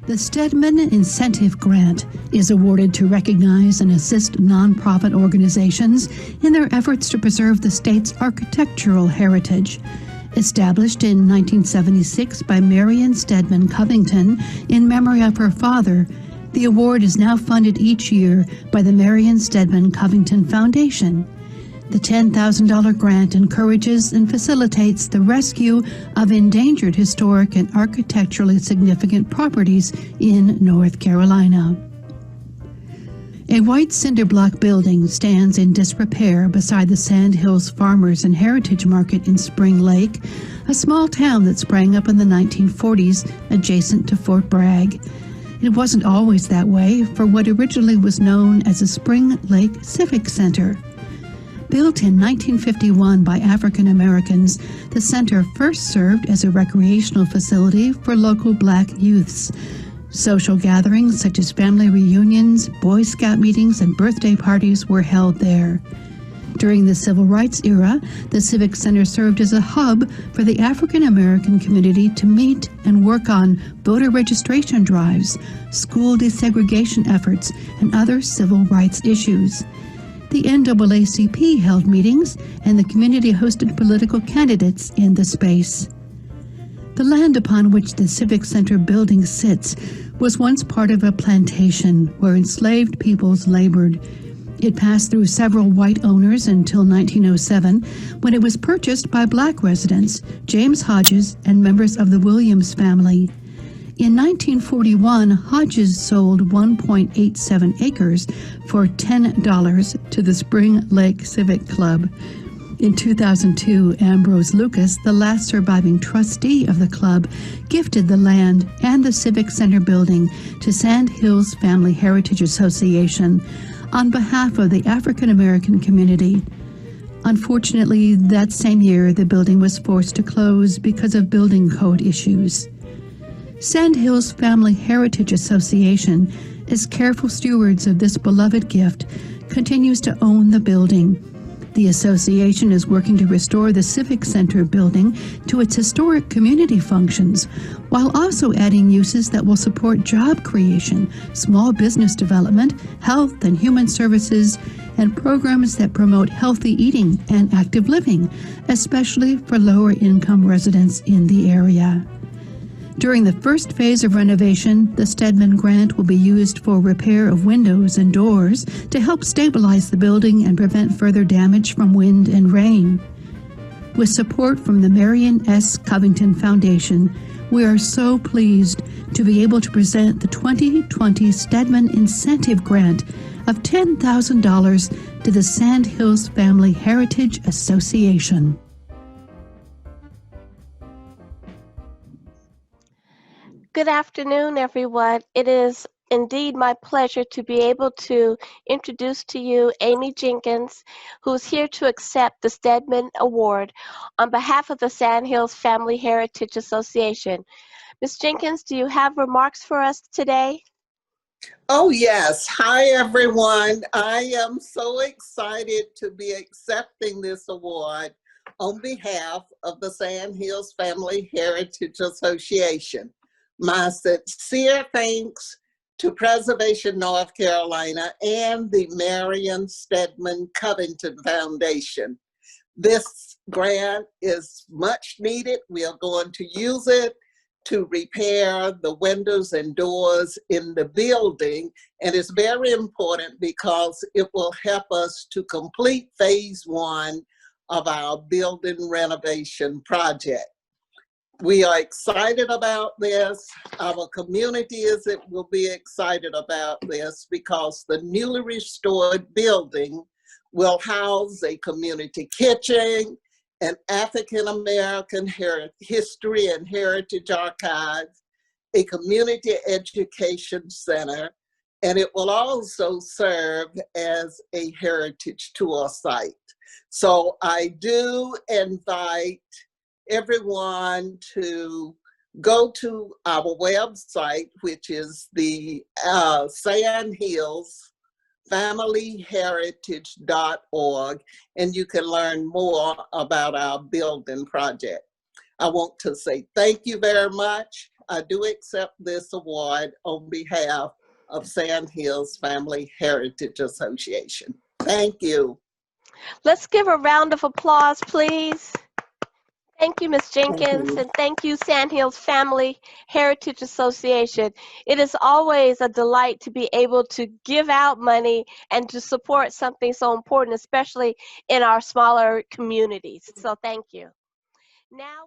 The Stedman Incentive Grant is awarded to recognize and assist nonprofit organizations in their efforts to preserve the state's architectural heritage. Established in 1976 by Marion Stedman Covington in memory of her father, the award is now funded each year by the Marion Stedman Covington Foundation. The $10,000 grant encourages and facilitates the rescue of endangered historic and architecturally significant properties in North Carolina. A white cinder block building stands in disrepair beside the Sandhills Farmers and Heritage Market in Spring Lake, a small town that sprang up in the 1940s adjacent to Fort Bragg. It wasn't always that way for what originally was known as the Spring Lake Civic Center. Built in 1951 by African Americans, the center first served as a recreational facility for local black youths. Social gatherings such as family reunions, Boy Scout meetings, and birthday parties were held there. During the Civil Rights era, the Civic Center served as a hub for the African American community to meet and work on voter registration drives, school desegregation efforts, and other civil rights issues. The NAACP held meetings, and the community hosted political candidates in the space. The land upon which the Civic Center building sits was once part of a plantation where enslaved peoples labored. It passed through several white owners until 1907, when it was purchased by black residents, James Hodges, and members of the Williams family. In 1941, Hodges sold 1.87 acres for $10 to the Spring Lake Civic Club. In 2002, Ambrose Lucas, the last surviving trustee of the club, gifted the land and the Civic Center building to Sandhills Family Heritage Association on behalf of the African American community. Unfortunately, that same year, the building was forced to close because of building code issues. Sandhills Family Heritage Association, as careful stewards of this beloved gift, continues to own the building. The association is working to restore the Civic Center building to its historic community functions, while also adding uses that will support job creation, small business development, health and human services, and programs that promote healthy eating and active living, especially for lower-income residents in the area. During the first phase of renovation, the Stedman Grant will be used for repair of windows and doors to help stabilize the building and prevent further damage from wind and rain. With support from the Marion S. Covington Foundation, we are so pleased to be able to present the 2020 Stedman Incentive Grant of $10,000 to the Sandhills Family Heritage Association. Good afternoon, everyone. It is indeed my pleasure to be able to introduce to you Amy Jenkins, who's here to accept the Stedman Award on behalf of the Sandhills Family Heritage Association. Ms. Jenkins, do you have remarks for us today? Oh, yes. Hi, everyone. I am so excited to be accepting this award on behalf of the Sandhills Family Heritage Association. My sincere thanks to Preservation North Carolina and the Marion Stedman Covington Foundation. This grant is much needed. We are going to use it to repair the windows and doors in the building, and it's very important because it will help us to complete phase 1 of our building renovation project. We are excited about this. Our community will be excited about this because the newly restored building will house a community kitchen, an African American history and heritage archive, a community education center, and it will also serve as a heritage tour site. So I do invite everyone to go to our website, which is the Sandhills familyheritage.org, and you can learn more about our building project. I want to say thank you very much. I do accept this award on behalf of Sandhills Family Heritage Association. Thank you. Let's give a round of applause, please. Thank you, Ms. Thank Jenkins, you. and thank you, Sandhills Family Heritage Association. It is always a delight to be able to give out money and to support something so important, especially in our smaller communities. So thank you. Now.